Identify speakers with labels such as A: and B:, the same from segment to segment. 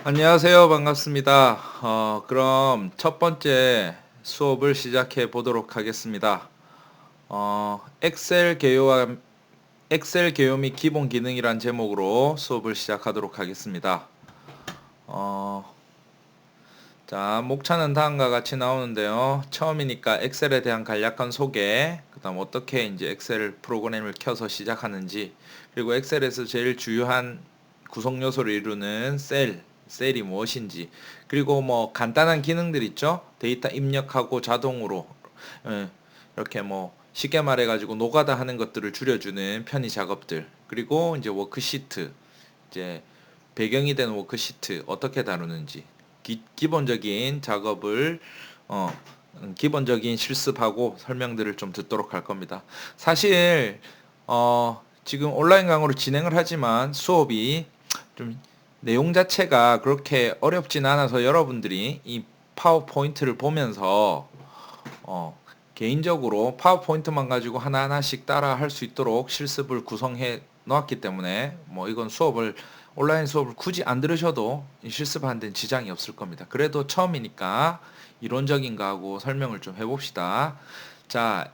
A: 안녕하세요. 반갑습니다. 그럼 첫 번째 수업을 시작해 보도록 하겠습니다. 엑셀 개요 및 기본 기능이란 제목으로 수업을 시작하도록 하겠습니다. 어, 자, 목차는 다음과 같이 나오는데요. 처음이니까 엑셀에 대한 간략한 소개, 그다음 어떻게 이제 엑셀 프로그램을 켜서 시작하는지, 그리고 엑셀에서 제일 주요한 구성 요소를 이루는 셀이 무엇인지, 그리고 뭐 간단한 기능들 있죠. 데이터 입력하고 자동으로 예, 이렇게 뭐 쉽게 말해가지고 노가다 하는 것들을 줄여주는 편의 작업들, 그리고 이제 워크시트, 이제 배경이 된 워크시트 어떻게 다루는지 기본적인 작업을 어, 기본적인 실습하고 설명들을 좀 듣도록 할 겁니다. 사실 지금 온라인 강의로 진행을 하지만 수업이 좀 내용 자체가 그렇게 어렵진 않아서 여러분들이 이 파워포인트를 보면서 어, 개인적으로 파워포인트만 가지고 하나하나씩 따라 할 수 있도록 실습을 구성해 놓았기 때문에 뭐 이건 온라인 수업을 굳이 안 들으셔도 실습하는 데는 지장이 없을 겁니다. 그래도 처음이니까 이론적인 거하고 설명을 좀 해봅시다. 자,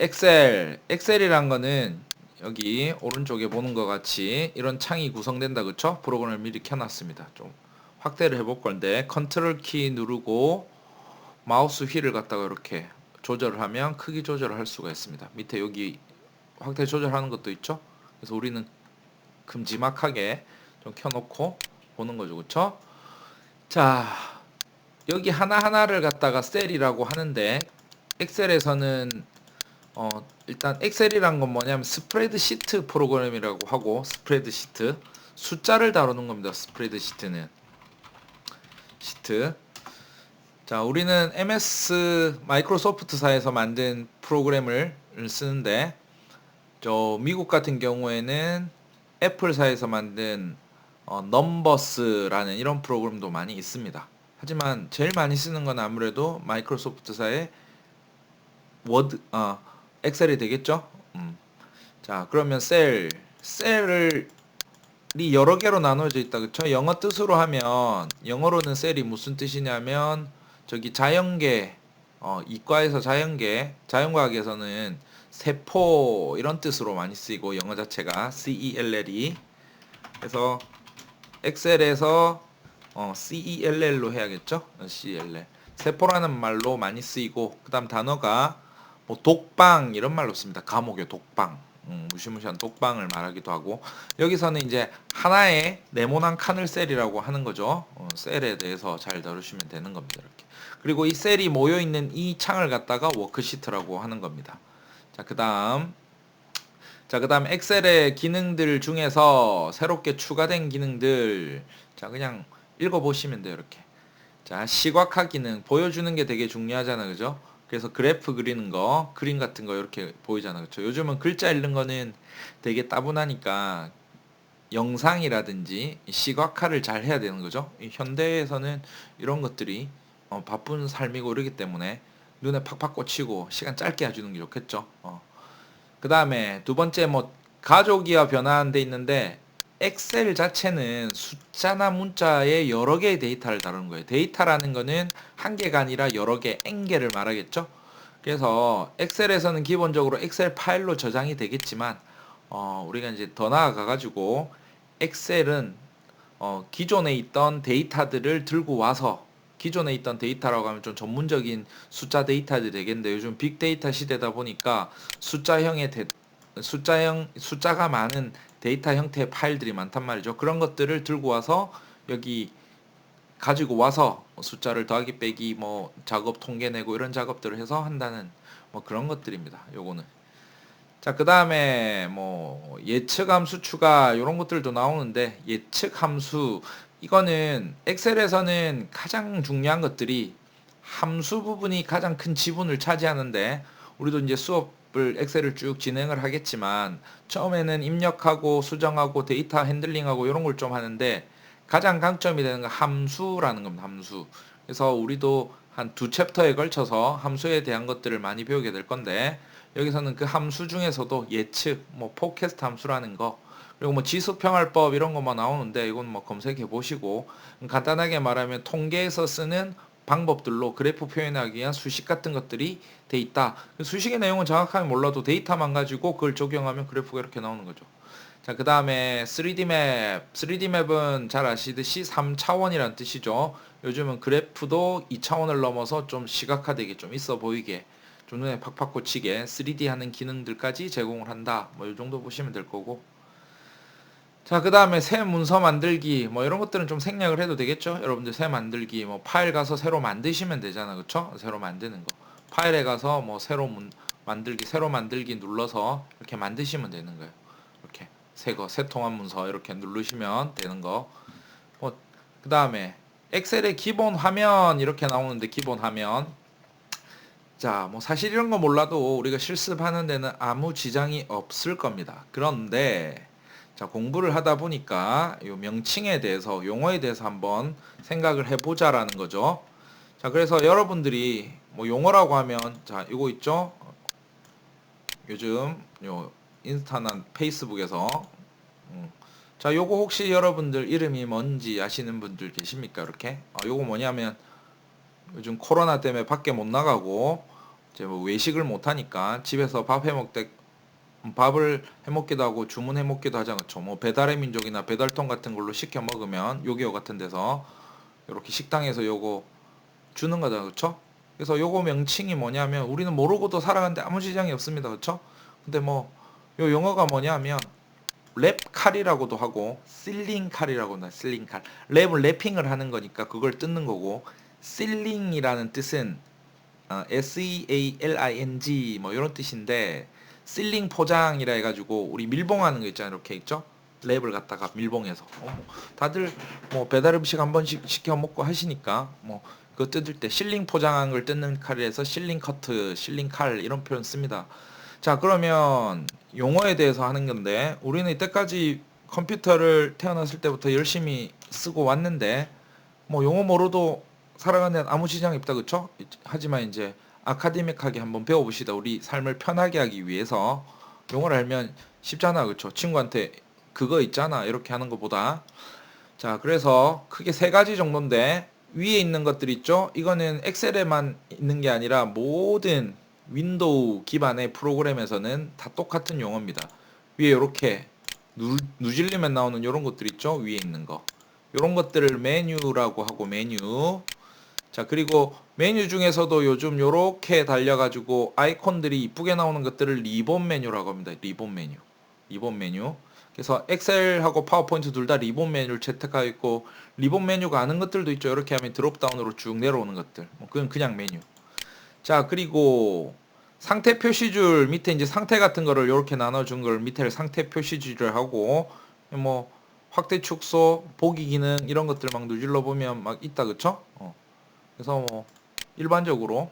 A: 엑셀이란 거는 여기 오른쪽에 보는 것 같이 이런 창이 구성된다, 그쵸? 프로그램을 미리 켜놨습니다. 좀 확대를 해볼 건데 컨트롤 키 누르고 마우스 휠을 갖다가 이렇게 조절을 하면 크기 조절을 할 수가 있습니다. 밑에 여기 확대 조절하는 것도 있죠. 그래서 우리는 큼지막하게 좀 켜놓고 보는 거죠, 그쵸? 자, 여기 하나하나를 갖다가 셀이라고 하는데 엑셀에서는 어, 일단 엑셀이란 건 뭐냐면 스프레드시트 프로그램이라고 하고, 스프레드시트 숫자를 다루는 겁니다. 스프레드시트는 시트. 자, 우리는 MS 마이크로소프트사에서 만든 프로그램을 쓰는데, 미국 같은 경우에는 애플사에서 만든 넘버스라는 이런 프로그램도 많이 있습니다. 하지만 제일 많이 쓰는 건 아무래도 마이크로소프트사의 워드, 엑셀이 되겠죠? 자, 그러면 셀이 여러 개로 나눠져 있다, 그쵸? 영어 뜻으로 하면, 영어로는 셀이 무슨 뜻이냐면, 저기 자연계, 이과에서 자연과학에서는 세포, 이런 뜻으로 많이 쓰이고, 영어 자체가 CELL이. 그래서 엑셀에서 CELL로 해야겠죠? CELL. 세포라는 말로 많이 쓰이고, 그 다음 단어가 뭐 독방 이런 말로 씁니다. 감옥의 독방. 무시무시한 독방을 말하기도 하고, 여기서는 이제 하나의 네모난 칸을 셀이라고 하는 거죠. 셀에 대해서 잘 다루시면 되는 겁니다. 이렇게. 그리고 이 셀이 모여 있는 이 창을 갖다가 워크시트라고 하는 겁니다. 자, 그다음 엑셀의 기능들 중에서 새롭게 추가된 기능들, 자, 그냥 읽어보시면 돼요. 이렇게. 자, 시각화 기능 보여주는 게 되게 중요하잖아, 그죠? 그래서 그래프 그리는 거, 그림 같은 거 이렇게 보이잖아, 그죠? 요즘은 글자 읽는 거는 되게 따분하니까 영상이라든지 시각화를 잘 해야 되는 거죠. 이 현대에서는 이런 것들이 바쁜 삶이고 이러기 때문에 눈에 팍팍 꽂히고 시간 짧게 해주는 게 좋겠죠. 그 다음에 두 번째 뭐 가족이와 변화한 데 있는데, 엑셀 자체는 숫자나 문자의 여러 개의 데이터를 다루는 거예요. 데이터라는 거는 한 개가 아니라 여러 개, n 개를 말하겠죠. 그래서 엑셀에서는 기본적으로 엑셀 파일로 저장이 되겠지만, 우리가 이제 더 나아가 가지고 엑셀은 기존에 있던 데이터들을 들고 와서, 기존에 있던 데이터라고 하면 좀 전문적인 숫자 데이터들이 되겠는데, 요즘 빅데이터 시대다 보니까 숫자가 많은 데이터 형태의 파일들이 많단 말이죠. 그런 것들을 들고 와서 여기 가지고 와서 숫자를 더하기 빼기 뭐 작업 통계 내고 이런 작업들을 해서 한다는 뭐 그런 것들입니다. 요거는. 자, 그 다음에 뭐 예측 함수 추가 이런 것들도 나오는데, 예측 함수 이거는 엑셀에서는 가장 중요한 것들이 함수 부분이 가장 큰 지분을 차지하는데, 우리도 이제 수업을 엑셀을 쭉 진행을 하겠지만 처음에는 입력하고 수정하고 데이터 핸들링하고 이런 걸 좀 하는데, 가장 강점이 되는 건 함수라는 겁니다. 함수. 그래서 우리도 한 두 챕터에 걸쳐서 함수에 대한 것들을 많이 배우게 될 건데, 여기서는 그 함수 중에서도 예측, 뭐 포캐스트 함수라는 거, 그리고 뭐 지수평활법 이런 것만 나오는데 이건 뭐 검색해 보시고, 간단하게 말하면 통계에서 쓰는 방법들로 그래프 표현하기 위한 수식 같은 것들이 돼 있다. 수식의 내용은 정확하게 몰라도 데이터만 가지고 그걸 적용하면 그래프가 이렇게 나오는 거죠. 자, 그 다음에 3D 맵. 3D 맵은 잘 아시듯이 3차원이란 뜻이죠. 요즘은 그래프도 2차원을 넘어서 좀 시각화되게, 좀 있어 보이게, 좀 눈에 팍팍 꽂히게 3D 하는 기능들까지 제공을 한다. 뭐 이 정도 보시면 될 거고. 자, 그 다음에 새 문서 만들기, 뭐 이런 것들은 좀 생략을 해도 되겠죠. 여러분들 새 만들기, 뭐 파일 가서 새로 만드시면 되잖아, 그쵸? 새로 만드는 거. 파일에 가서 뭐 만들기, 새로 만들기 눌러서 이렇게 만드시면 되는 거예요. 이렇게 새 통합 문서 이렇게 누르시면 되는 거. 뭐, 그 다음에 엑셀의 기본 화면 이렇게 나오는데, 기본 화면. 자, 뭐 사실 이런 거 몰라도 우리가 실습하는 데는 아무 지장이 없을 겁니다. 그런데 자, 공부를 하다 보니까 요 명칭에 대해서, 용어에 대해서 한번 생각을 해보자라는 거죠. 자, 그래서 여러분들이 뭐 용어라고 하면, 자, 이거 있죠? 요즘 요 인스타나 페이스북에서 자, 요거 혹시 여러분들 이름이 뭔지 아시는 분들 계십니까? 이렇게 요거 뭐냐면, 요즘 코로나 때문에 밖에 못 나가고 이제 뭐 외식을 못 하니까 집에서 밥을 해 먹기도 하고 주문해 먹기도 하지 않죠. 뭐 배달의 민족이나 배달통 같은 걸로 시켜 먹으면 요기요 같은 데서 이렇게 식당에서 요거 주는 거잖아요. 그렇죠? 그래서 요거 명칭이 뭐냐면, 우리는 모르고도 살아가는데 아무 지장이 없습니다. 그렇죠? 근데 뭐 요 용어가 뭐냐면, 랩칼이라고도 하고 실링칼이라고 한다. 실링칼. 랩을 랩핑을 하는 거니까 그걸 뜯는 거고, 실링이라는 뜻은 SEALING 뭐 이런 뜻인데, 실링 포장이라 해가지고 우리 밀봉하는 거 있잖아요. 이렇게 있죠? 랩을 갖다가 밀봉해서 다들 뭐 배달 음식 한 번씩 시켜 먹고 하시니까, 뭐 그거 뜯을 때 실링 포장한 걸 뜯는 칼에서 실링 커트, 실링 칼 이런 표현 씁니다. 자, 그러면 용어에 대해서 하는 건데, 우리는 이때까지 컴퓨터를 태어났을 때부터 열심히 쓰고 왔는데 뭐 용어 모르도 살아가는 데 아무 지장이 없다, 그쵸? 하지만 이제 아카데믹하게 한번 배워봅시다. 우리 삶을 편하게 하기 위해서. 용어를 알면 쉽잖아, 그쵸? 친구한테 그거 있잖아 이렇게 하는 것보다. 자, 그래서 크게 세 가지 정도인데, 위에 있는 것들 있죠? 이거는 엑셀에만 있는 게 아니라 모든 윈도우 기반의 프로그램에서는 다 똑같은 용어입니다. 위에 이렇게 누질리면 나오는 이런 것들 있죠? 위에 있는 거. 이런 것들을 메뉴라고 하고, 메뉴. 자, 그리고 메뉴 중에서도 요즘 요렇게 달려가지고 아이콘들이 이쁘게 나오는 것들을 리본 메뉴라고 합니다. 리본 메뉴. 리본 메뉴. 그래서 엑셀하고 파워포인트 둘 다 리본 메뉴를 채택하고 있고, 리본 메뉴가 아는 것들도 있죠. 이렇게 하면 드롭다운으로 쭉 내려오는 것들. 뭐 그건 그냥 메뉴. 자, 그리고 상태 표시줄 밑에 이제 상태 같은 거를 이렇게 나눠준 걸 밑에 상태 표시줄을 하고, 뭐 확대 축소, 보기 기능 이런 것들 막 누질러 보면 막 있다, 그쵸? 그래서 뭐 일반적으로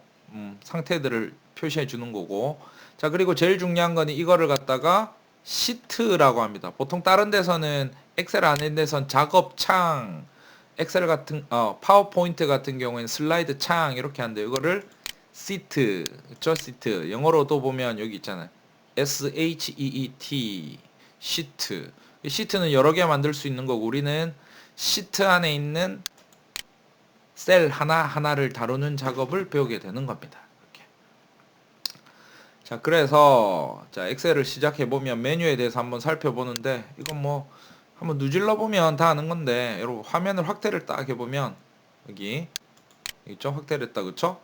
A: 상태들을 표시해 주는 거고. 자, 그리고 제일 중요한 건 이거를 갖다가 시트라고 합니다. 보통 다른 데서는, 엑셀 안에 데선 작업창, 엑셀 같은 파워포인트 같은 경우에는 슬라이드 창 이렇게 하는데, 이거를 시트, 그쵸? 시트. 영어로도 보면 여기 있잖아요. SHEET, 시트. 시트는 여러 개 만들 수 있는 거고, 우리는 시트 안에 있는 셀 하나하나를 다루는 작업을 배우게 되는 겁니다. 이렇게. 자, 그래서 자, 엑셀을 시작해 보면 메뉴에 대해서 한번 살펴보는데, 이건 뭐 한번 누질러 보면 다 아는 건데, 여러분 화면을 확대를 딱 해보면 여기 있죠? 확대를 했다, 그쵸?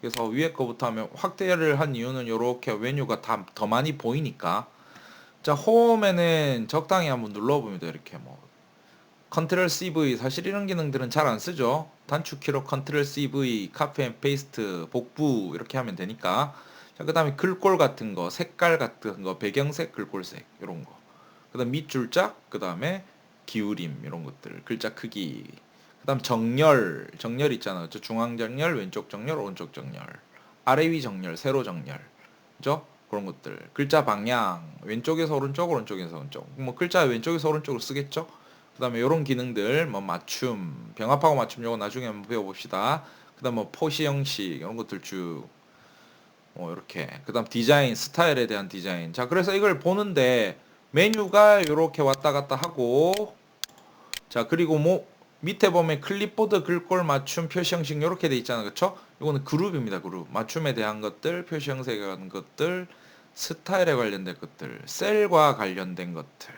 A: 그래서 위에 거부터 하면, 확대를 한 이유는 이렇게 메뉴가 다 더 많이 보이니까. 자, 홈에는 적당히 한번 눌러봅니다. 이렇게 뭐 컨트롤 CV, 사실 이런 기능들은 잘 안 쓰죠. 단축키로 컨트롤 CV, 카피 앤 페이스트, 복부 이렇게 하면 되니까. 자, 그 다음에 글꼴 같은 거, 색깔 같은 거, 배경색, 글꼴색 이런 거. 그 다음 밑줄짝, 그 다음에 기울임 이런 것들, 글자 크기. 그 다음 정렬 있잖아요. 저 중앙 정렬, 왼쪽 정렬, 오른쪽 정렬, 아래 위 정렬, 세로 정렬, 그죠? 그런 것들. 글자 방향, 왼쪽에서 오른쪽, 오른쪽에서 왼쪽. 뭐 글자 왼쪽에서 오른쪽으로 쓰겠죠? 그 다음에 이런 기능들, 뭐 맞춤, 병합하고 맞춤, 요거 나중에 한번 배워봅시다. 그 다음 뭐 포시 형식 이런 것들 쭉 이렇게. 그 다음 디자인, 스타일에 대한 디자인. 자, 그래서 이걸 보는데 메뉴가 이렇게 왔다 갔다 하고, 자, 그리고 뭐 밑에 보면 클립보드 글꼴 맞춤 표시 형식 이렇게 돼 있잖아요. 그쵸? 이거는 그룹입니다. 그룹. 맞춤에 대한 것들, 표시 형식에 관한 것들, 스타일에 관련된 것들, 셀과 관련된 것들.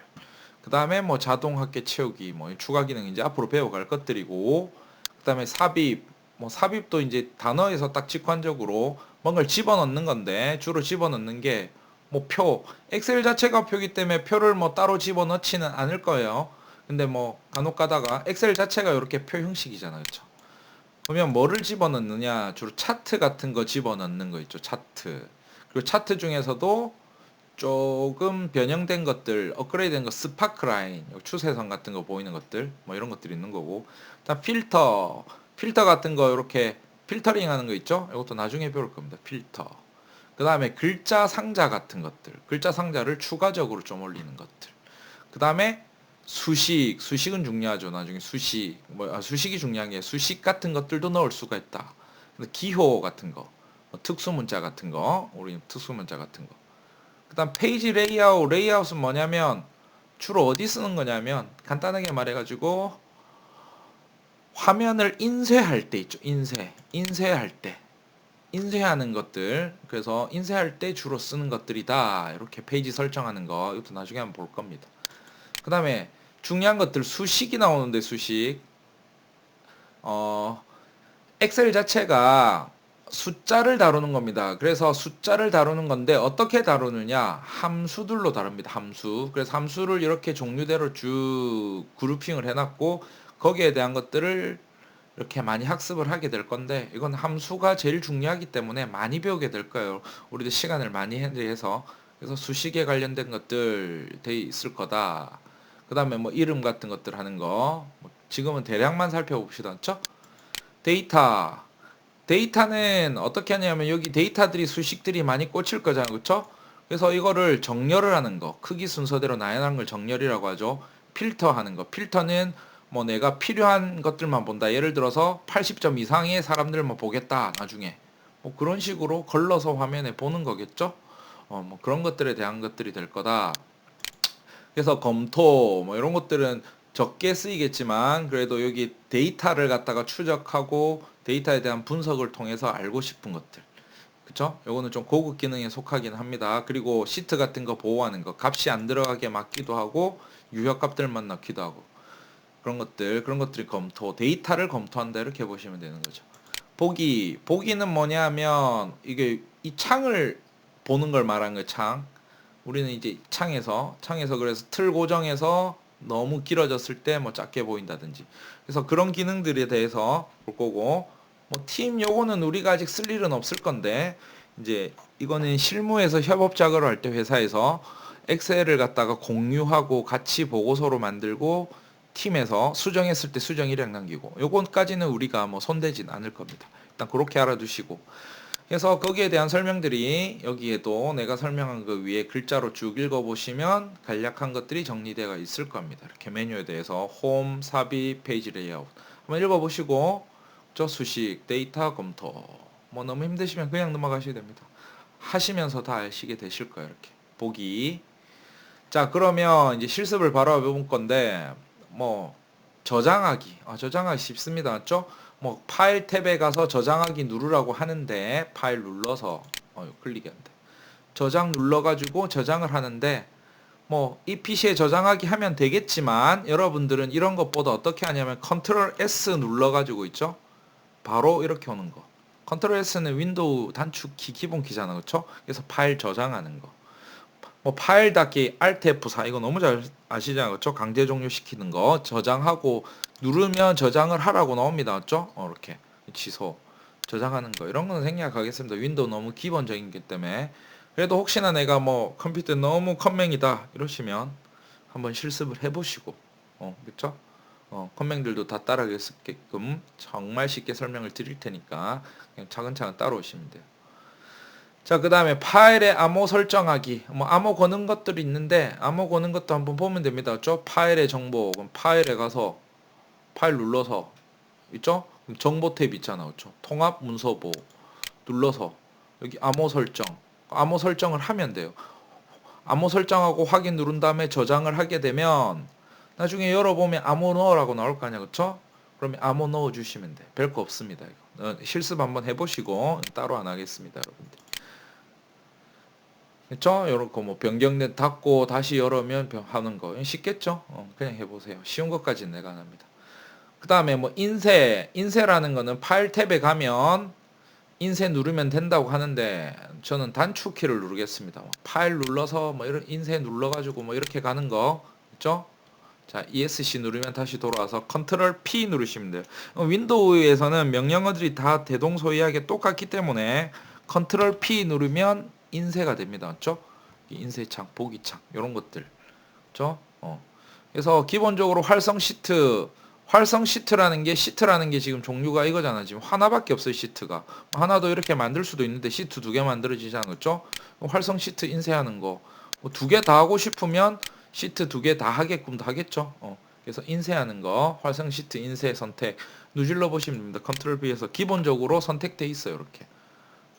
A: 그 다음에 뭐 자동 합계 채우기, 뭐 추가 기능 이제 앞으로 배워갈 것들이고, 그 다음에 삽입, 뭐 삽입도 이제 단어에서 딱 직관적으로 뭔가를 집어넣는 건데, 주로 집어넣는 게 뭐 표, 엑셀 자체가 표기 때문에 표를 뭐 따로 집어넣지는 않을 거예요. 근데 뭐 간혹 가다가 엑셀 자체가 이렇게 표 형식이잖아요. 그쵸? 그러면 뭐를 집어넣느냐? 주로 차트 같은 거 집어넣는 거 있죠. 차트. 그리고 차트 중에서도 조금 변형된 것들, 업그레이드된 거, 스파크라인, 추세선 같은 거 보이는 것들, 뭐 이런 것들이 있는 거고. 일단 필터 같은 거 이렇게 필터링 하는 거 있죠? 이것도 나중에 배울 겁니다. 필터. 그 다음에 글자 상자 같은 것들, 글자 상자를 추가적으로 좀 올리는 것들. 그 다음에 수식은 중요하죠. 나중에 수식이 중요한 게 수식 같은 것들도 넣을 수가 있다. 기호 같은 거, 뭐 특수 문자 같은 거, 우리 특수 문자 같은 거. 그다음 페이지 레이아웃은 뭐냐면 주로 어디 쓰는 거냐면 간단하게 말해가지고 화면을 인쇄할 때 있죠. 인쇄할 때. 인쇄하는 것들. 그래서 인쇄할 때 주로 쓰는 것들이다. 이렇게 페이지 설정하는 거. 이것도 나중에 한번 볼 겁니다. 그 다음에 중요한 것들 수식이 나오는데 수식. 어, 엑셀 자체가 숫자를 다루는 겁니다. 그래서 숫자를 다루는 건데 어떻게 다루느냐? 함수들로 다룹니다. 함수. 그래서 함수를 이렇게 종류대로 쭉 그룹핑을 해놨고 거기에 대한 것들을 이렇게 많이 학습을 하게 될 건데 이건 함수가 제일 중요하기 때문에 많이 배우게 될 거예요. 우리도 시간을 많이 해서 그래서 수식에 관련된 것들 돼 있을 거다. 그 다음에 뭐 이름 같은 것들 하는 거 지금은 대략만 살펴봅시다. 그렇죠? 데이터. 데이터는 어떻게 하냐면 여기 데이터들이 수식들이 많이 꽂힐 거잖아요. 그쵸? 그래서 이거를 정렬을 하는 거. 크기 순서대로 나열하는 걸 정렬이라고 하죠. 필터 하는 거. 필터는 뭐 내가 필요한 것들만 본다. 예를 들어서 80점 이상의 사람들만 보겠다. 나중에. 뭐 그런 식으로 걸러서 화면에 보는 거겠죠? 뭐 그런 것들에 대한 것들이 될 거다. 그래서 검토 뭐 이런 것들은 적게 쓰이겠지만 그래도 여기 데이터를 갖다가 추적하고 데이터에 대한 분석을 통해서 알고 싶은 것들. 그쵸? 요거는 좀 고급 기능에 속하긴 합니다. 그리고 시트 같은 거 보호하는 거. 값이 안 들어가게 막기도 하고 유효값들만 넣기도 하고. 그런 것들이 검토. 데이터를 검토한다 이렇게 보시면 되는 거죠. 보기는 뭐냐면 이게 이 창을 보는 걸 말하는 거예요. 창. 우리는 이제 창에서 그래서 틀 고정해서 너무 길어졌을 때 뭐 작게 보인다든지. 그래서 그런 기능들에 대해서 볼 거고, 뭐 팀 요거는 우리가 아직 쓸 일은 없을 건데, 이제 이거는 실무에서 협업 작업을 할 때 회사에서 엑셀을 갖다가 공유하고 같이 보고서로 만들고 팀에서 수정했을 때 수정 일량 남기고 요건까지는 우리가 뭐 손대진 않을 겁니다. 일단 그렇게 알아두시고 그래서 거기에 대한 설명들이 여기에도 내가 설명한 그 위에 글자로 쭉 읽어보시면 간략한 것들이 정리되어 있을 겁니다. 이렇게 메뉴에 대해서 홈, 삽입, 페이지 레이아웃 한번 읽어보시고 저 수식, 데이터 검토 뭐 너무 힘드시면 그냥 넘어가셔야 됩니다. 하시면서 다 아시게 되실 거예요. 이렇게 보기. 자 그러면 이제 실습을 바로 해볼 건데 뭐 저장하기 쉽습니다. 맞죠? 뭐 파일 탭에 가서 저장하기 누르라고 하는데 파일 눌러서 클릭이 안 돼. 저장 눌러가지고 저장을 하는데 뭐 이 PC에 저장하기 하면 되겠지만 여러분들은 이런 것보다 어떻게 하냐면 컨트롤 S 눌러가지고 있죠? 바로 이렇게 오는 거. 컨트롤 S는 윈도우 단축키 기본 키잖아. 그렇죠? 그래서 파일 저장하는 거. 뭐 파일 닫기 Alt F4 이거 너무 잘 아시잖아요. 그렇죠? 강제 종료시키는 거 저장하고 누르면 저장을 하라고 나옵니다. 맞죠? 이렇게 취소 저장하는 거 이런 거는 생략하겠습니다. 윈도우 너무 기본적인 기 때문에 그래도 혹시나 내가 뭐 컴퓨터 너무 컴맹이다 이러시면 한번 실습을 해보시고 그렇죠? 컴맹들도 다 따라갈 수 있게끔 정말 쉽게 설명을 드릴 테니까 그냥 차근차근 따라오시면 돼요. 자, 그 다음에 파일에 암호 설정하기. 뭐, 암호 거는 것들이 있는데, 암호 거는 것도 한번 보면 됩니다. 그죠? 파일의 정보. 그럼 파일에 가서, 파일 눌러서, 있죠? 그럼 정보 탭 있잖아. 그죠? 통합 문서보. 눌러서, 여기 암호 설정. 암호 설정을 하면 돼요. 암호 설정하고 확인 누른 다음에 저장을 하게 되면 나중에 열어보면 암호 넣으라고 나올 거 아니야, 그쵸? 그러면 암호 넣어 주시면 돼. 별거 없습니다. 이거. 실습 한번 해보시고 따로 안 하겠습니다, 여러분들. 그쵸? 요렇게 뭐 변경된 닫고 다시 열으면 하는 거 쉽겠죠? 그냥 해보세요. 쉬운 것까지는 내가 안 합니다. 그 다음에 뭐 인쇄라는 거는 파일 탭에 가면 인쇄 누르면 된다고 하는데 저는 단축키를 누르겠습니다. 파일 눌러서 뭐 이런 인쇄 눌러가지고 뭐 이렇게 가는 거 있죠? 자, ESC 누르면 다시 돌아와서 컨트롤 P 누르시면 돼요. 윈도우에서는 명령어들이 다 대동소이하게 똑같기 때문에 컨트롤 P 누르면 인쇄가 됩니다. 맞죠? 인쇄창, 보기창 이런 것들. 그렇죠? 그래서 기본적으로 활성 시트라는 게 지금 종류가 이거잖아. 지금 하나밖에 없어요, 시트가. 하나도 이렇게 만들 수도 있는데 시트 2개 만들어지잖아. 그렇죠? 활성 시트 인쇄하는 거. 뭐 2개 다 하고 싶으면 시트 2개 다 하게끔도 하겠죠. 그래서 인쇄하는 거, 활성 시트 인쇄 선택 누질러 보시면 됩니다. 컨트롤 B에서 기본적으로 선택돼 있어요. 이렇게.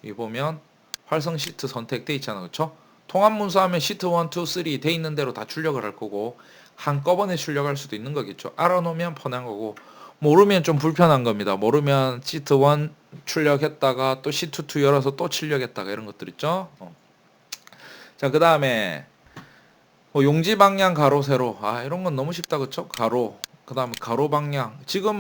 A: 여기 보면 활성 시트 선택돼 있잖아. 그렇죠? 통합 문서하면 시트 1, 2, 3 돼 있는 대로 다 출력을 할 거고 한꺼번에 출력할 수도 있는 거겠죠. 알아놓으면 편한 거고 모르면 좀 불편한 겁니다. 모르면 시트 1 출력했다가 또 시트 2 열어서 또 출력했다가 이런 것들 있죠. 자, 그 다음에 용지 방향 가로 세로 이런 건 너무 쉽다 그쵸? 가로 그 다음에 가로 방향 지금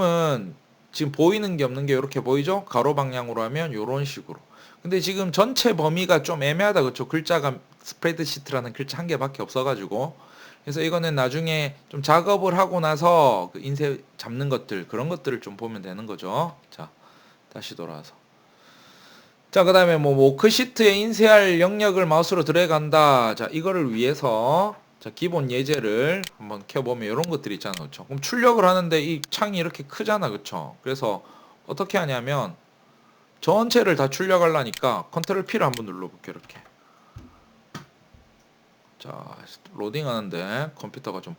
A: 보이는 게 없는 게 이렇게 보이죠? 가로 방향으로 하면 이런 식으로. 근데 지금 전체 범위가 좀 애매하다 그쵸? 글자가 스프레드시트라는 글자 한 개밖에 없어가지고 그래서 이거는 나중에 좀 작업을 하고 나서 그 인쇄 잡는 것들 그런 것들을 좀 보면 되는 거죠. 자, 다시 돌아와서. 자, 그 다음에 뭐 워크시트에 인쇄할 영역을 마우스로 들어간다. 자, 이거를 위해서 자, 기본 예제를 한번 켜보면 이런 것들이 있잖아. 그쵸? 그럼 출력을 하는데 이 창이 이렇게 크잖아. 그쵸? 그래서 어떻게 하냐면 전체를 다 출력하려니까 컨트롤 P를 한번 눌러볼게요. 이렇게. 자, 로딩 하는데 컴퓨터가 좀,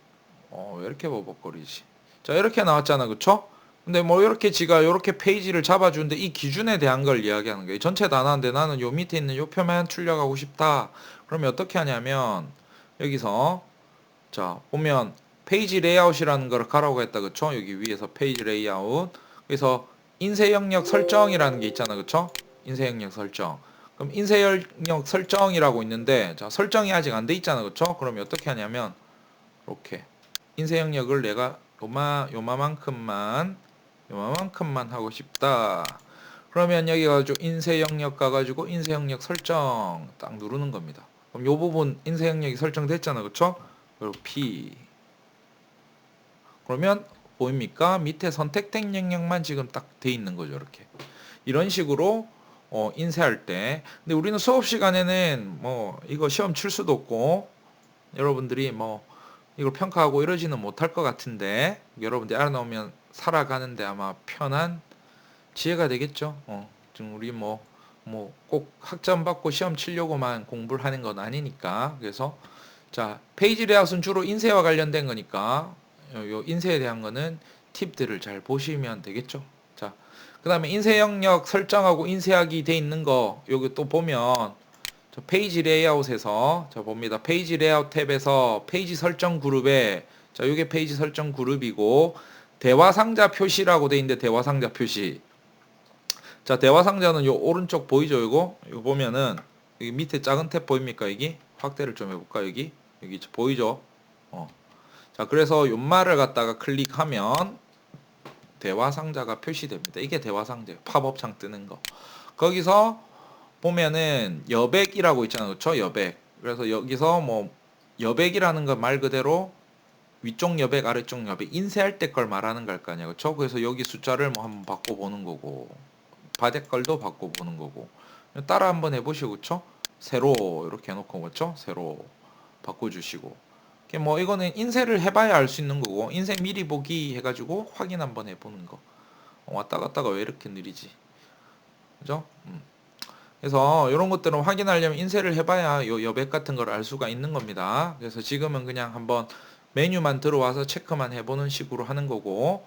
A: 왜 이렇게 버벅거리지? 자, 이렇게 나왔잖아. 그쵸? 근데 뭐 이렇게 지가 이렇게 페이지를 잡아주는데 이 기준에 대한 걸 이야기하는 거예요. 전체 다 나왔는데 나는 요 밑에 있는 요 표만 출력하고 싶다. 그러면 어떻게 하냐면 여기서 자, 보면 페이지 레이아웃이라는 걸 가라고 했다. 그쵸? 여기 위에서 페이지 레이아웃. 그래서 인쇄 영역 설정이라는 게 있잖아. 그쵸? 인쇄 영역 설정. 그럼 인쇄 영역 설정이라고 있는데 자, 설정이 아직 안 돼 있잖아. 그쵸? 그러면 어떻게 하냐면 이렇게 인쇄 영역을 내가 요만큼만 하고 싶다. 그러면 여기 가지고 인쇄 영역 가가지고 인쇄 영역 설정 딱 누르는 겁니다. 그럼 요 부분 인쇄 영역이 설정됐잖아. 그쵸? 그리고 P 그러면 보입니까? 밑에 선택된 영역만 지금 딱 돼 있는 거죠. 이렇게 이런 식으로 인쇄할 때 근데 우리는 수업 시간에는 뭐 이거 시험 칠 수도 없고 여러분들이 뭐 이걸 평가하고 이러지는 못할 것 같은데 여러분들이 알아놓으면 살아가는데 아마 편한 지혜가 되겠죠. 지금 우리 뭐 꼭 학점 받고 시험 치려고만 공부를 하는 건 아니니까 그래서 자, 페이지 레이아웃은 주로 인쇄와 관련된 거니까 요 인쇄에 대한 거는 팁들을 잘 보시면 되겠죠. 자, 그 다음에 인쇄 영역 설정하고 인쇄하기 돼 있는 거 여기 또 보면 저 페이지 레이아웃에서 자 봅니다. 페이지 레이아웃 탭에서 페이지 설정 그룹에 자 요게 페이지 설정 그룹이고 대화 상자 표시라고 돼 있는데 대화 상자 표시 자 대화 상자는 요 오른쪽 보이죠? 이거 보면은 여기 밑에 작은 탭 보입니까? 여기 확대를 좀 해볼까? 여기 보이죠? 자 그래서 요 말을 갖다가 클릭하면 대화 상자가 표시됩니다. 이게 대화 상자예요. 팝업창 뜨는 거. 거기서 보면은 여백이라고 있잖아요. 그렇죠? 여백. 그래서 여기서 뭐 여백이라는 건 말 그대로 위쪽 여백, 아래쪽 여백 인쇄할 때 걸 말하는 걸 거 아니야. 그렇죠? 그래서 여기 숫자를 뭐 한번 바꿔 보는 거고. 바닥 걸도 바꿔 보는 거고. 따라 한번 해 보시고 그렇죠? 세로 이렇게 해 놓고 그렇죠? 세로 바꿔 주시고. 뭐 이거는 인쇄를 해 봐야 알 수 있는 거고. 인쇄 미리 보기 해 가지고 확인 한번 해 보는 거. 왔다 갔다가 왜 이렇게 느리지? 그죠? 그래서 이런 것들은 확인하려면 인쇄를 해봐야 요 여백 같은 걸 알 수가 있는 겁니다. 그래서 지금은 그냥 한번 메뉴만 들어와서 체크만 해보는 식으로 하는 거고,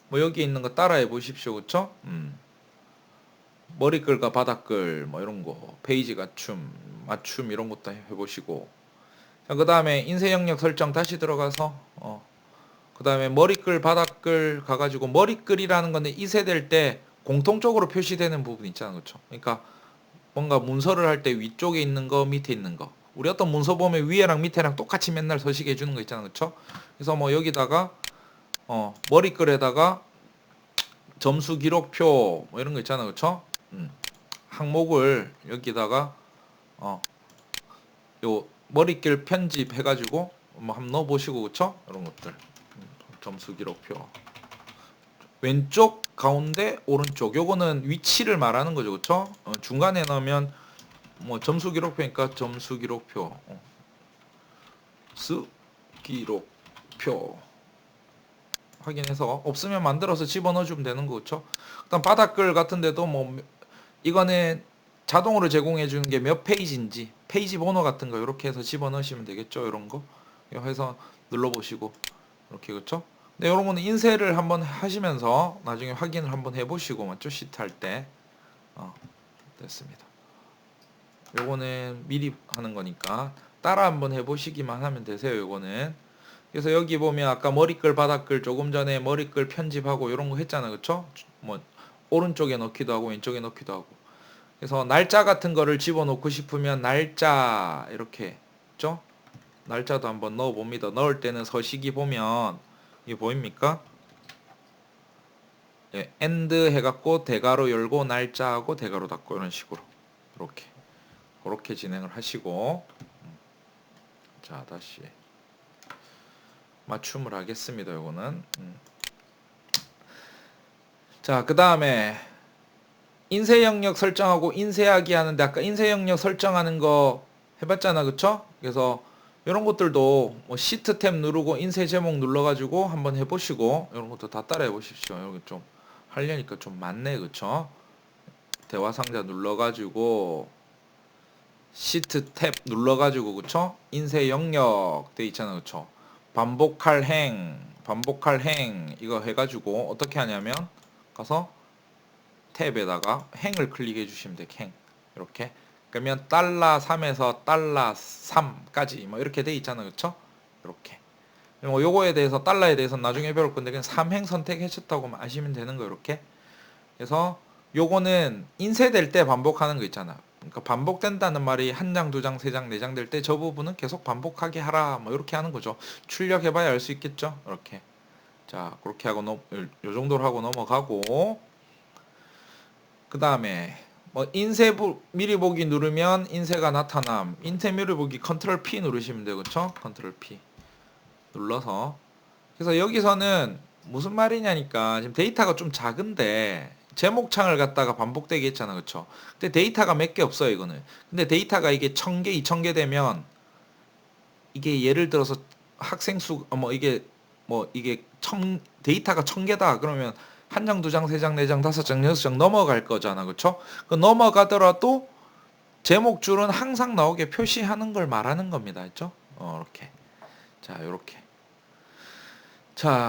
A: 뭐 여기 있는 거 따라해 보십시오, 그렇죠? 머리글과 바닥글 뭐 이런 거, 페이지 맞춤 이런 것도 해보시고. 자, 그 다음에 인쇄 영역 설정 다시 들어가서 그 다음에 머리글 바닥글 가가지고, 머리글이라는 건데 이세될 때 공통적으로 표시되는 부분 있잖아, 그렇죠? 그러니까 뭔가 문서를 할 때 위쪽에 있는 거, 밑에 있는 거. 우리 어떤 문서 보면 위에랑 밑에랑 똑같이 맨날 서식해 주는 거 있잖아, 그렇죠? 그래서 뭐 여기다가 머리글에다가 점수 기록표 뭐 이런 거 있잖아, 그렇죠? 항목을 여기다가 요 머리글 편집 해가지고 뭐 한번 넣어보시고, 그렇죠? 이런 것들. 점수 기록표. 왼쪽, 가운데, 오른쪽. 요거는 위치를 말하는 거죠, 그렇죠? 중간에 넣으면 뭐 점수 기록표니까 점수 기록표. 수 기록표. 확인해서 없으면 만들어서 집어넣어 주면 되는 거, 그렇죠? 일단 바닥글 같은 데도 뭐 이거는 자동으로 제공해 주는 게 몇 페이지인지, 페이지 번호 같은 거 이렇게 해서 집어넣으시면 되겠죠. 이런 거 해서 눌러 보시고 이렇게, 그렇죠? 근데 이런 거는 인쇄를 한번 하시면서 나중에 확인을 한번 해 보시고, 맞죠? 시트 할 때. 됐습니다. 요거는 미리 하는 거니까 따라 한번 해 보시기만 하면 되세요. 요거는. 그래서 여기 보면 아까 머리글 바닥글 조금 전에 머리글 편집하고 이런 거 했잖아, 그쵸? 뭐 오른쪽에 넣기도 하고 왼쪽에 넣기도 하고. 그래서 날짜 같은 거를 집어넣고 싶으면 날짜 이렇게, 그죠? 날짜도 한번 넣어 봅니다. 넣을 때는 서식이 보면 이게 보입니까? 예, end 해갖고 대괄호 열고 날짜하고 대괄호 닫고 이런 식으로 이렇게 그렇게 진행을 하시고. 자, 다시 맞춤을 하겠습니다. 요거는. 자, 그 다음에 인쇄 영역 설정하고 인쇄하기 하는데, 아까 인쇄 영역 설정하는 거 해봤잖아, 그쵸? 그래서 이런 것들도 뭐 시트 탭 누르고 인쇄 제목 눌러가지고 한번 해보시고, 이런 것도 다 따라 해보십시오. 여기 좀 하려니까 좀 많네, 그쵸? 대화 상자 눌러가지고 시트 탭 눌러가지고, 그쵸? 인쇄 영역 돼 있잖아, 그쵸? 반복할 행 이거 해가지고 어떻게 하냐면 가서 탭에다가 행을 클릭해 주시면 돼. 행 이렇게. 그러면 $3에서 $3까지 뭐 이렇게 돼 있잖아, 그렇죠? 이렇게. 뭐 요거에 대해서 달러에 대해서 나중에 배울 건데 그냥 3행 선택하셨다고 아시면 되는 거. 이렇게. 그래서 요거는 인쇄될 때 반복하는 거 있잖아. 그러니까 반복된다는 말이 한 장, 두 장, 세 장, 네 장 될 때 저 부분은 계속 반복하게 하라 뭐 이렇게 하는 거죠. 출력해봐야 알 수 있겠죠. 이렇게. 자, 그렇게 하고 요 정도로 하고 넘어가고. 그 다음에 뭐 인쇄 미리 보기 누르면 인쇄가 나타남. 인쇄 미리 보기 컨트롤 P 누르시면 되고, 그쵸? 컨트롤 P 눌러서. 그래서 여기서는 무슨 말이냐니까, 지금 데이터가 좀 작은데 제목창을 갖다가 반복되게 했잖아, 그쵸? 근데 데이터가 몇 개 없어요, 이거는. 근데 데이터가 이게 1000개, 2000개 되면 이게 예를 들어서 학생 수 이게 데이터가 1000개다 그러면 한 장, 두 장, 세 장, 네 장, 다섯 장, 여섯 장 넘어갈 거잖아, 그렇죠? 그 넘어가더라도 제목 줄은 항상 나오게 표시하는 걸 말하는 겁니다, 그렇죠? 이렇게. 자, 이렇게. 자.